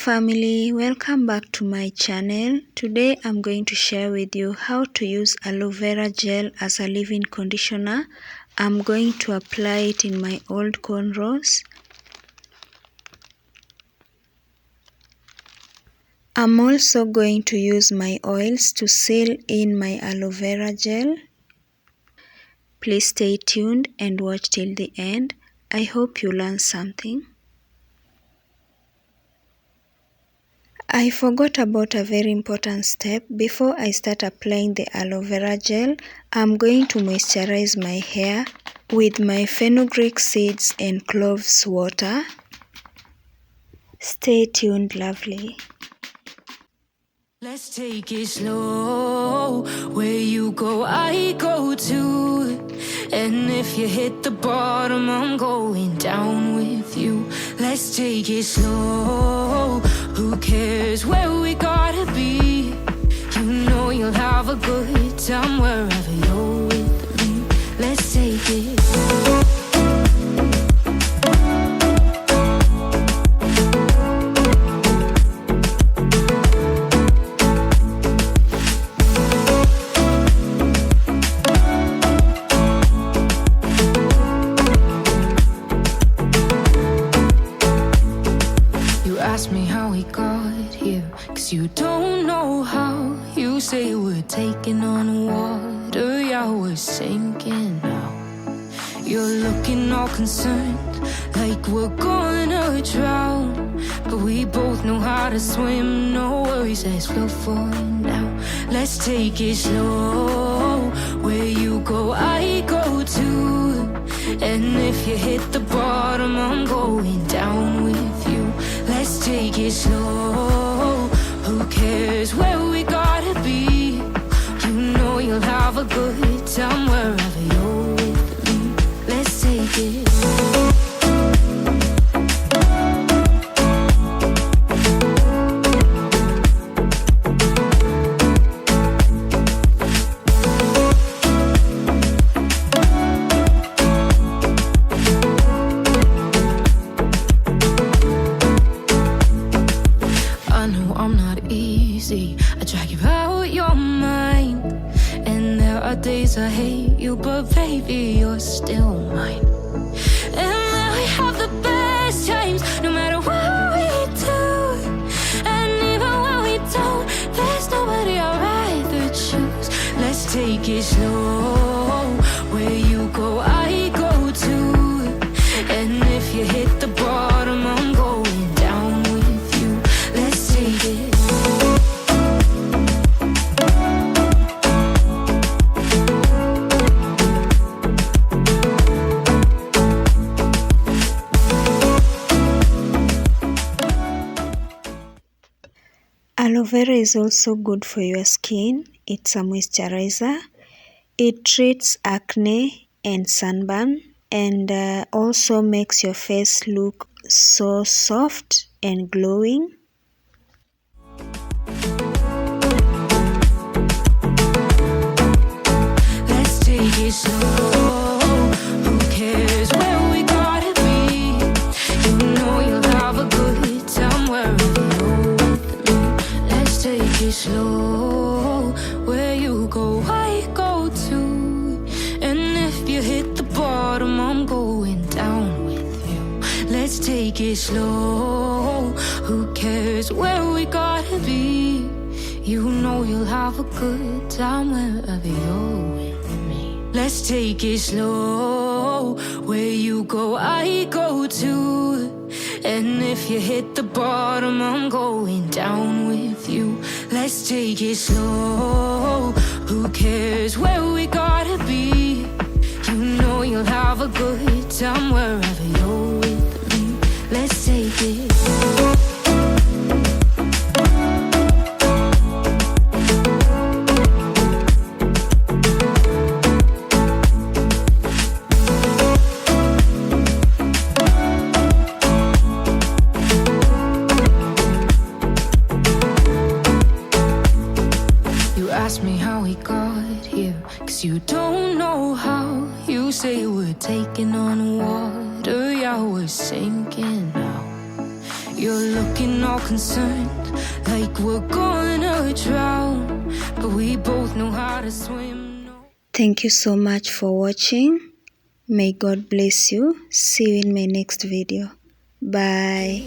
family, welcome back to my channel. Today I'm going to share with you how to use aloe vera gel as a leave-in conditioner. I'm going to apply it in my old cornrows. I'm also going to use my oils to seal in my aloe vera gel. Please stay tuned and watch till the end. I hope you learn something. I forgot about a very important step. Before I start applying the aloe vera gel, I'm going to moisturize my hair with my fenugreek seeds and cloves water. Stay tuned, lovely. Let's take it slow. Where you go, I go too. And if you hit the bottom, I'm going down with you. Let's take it slow. Who cares where we gotta be? You know you'll have a good time wherever you're with me. Let's take it. Ask me how we got here, 'cause you don't know how. You say we're taking on water, yeah, we're sinking now. You're looking all concerned, like we're gonna drown. But we both know how to swim, no worries, let's float for now. Let's take it slow. Where you go, I go too. And if you hit the bottom, I'm going down with you. Let's take it slow. Who cares where we gotta be? You know you'll have a good time wherever you're with me. Let's take it. I drag you out your mind, and there are days I hate you, but baby, you're still mine. And then we have the best times, no matter what we do. And even when we don't, there's nobody I'd rather choose. Let's take it slow. Where you go, I go too. And if you hit the bottom, I'm going down with you. Let's take it. Aloe vera is also good for your skin. It's a moisturizer. It treats acne and sunburn, and also makes your face look so soft and glowing. Let's take it slow. Who cares where we gotta be? You know you'll have a good time wherever you're with me. Let's take it slow. Where you go, I go too. And if you hit the bottom, I'm going down with you. Let's take it slow. Who cares where we gotta be? You know you'll have a good time wherever you're with me. Let's take it slow. Where you go, I go too. And if you hit the bottom, I'm going down with you. Let's take it slow. Who cares where we gotta be? You know you'll have a good time wherever you're with me. Let's take it. Ask me how we got here, 'cause you don't know how. You say we're taking on water, yeah, we're sinking now. You're looking all concerned, like we're gonna drown, but we both know how to swim. No. Thank you so much for watching. May God bless you. See you in my next video. Bye.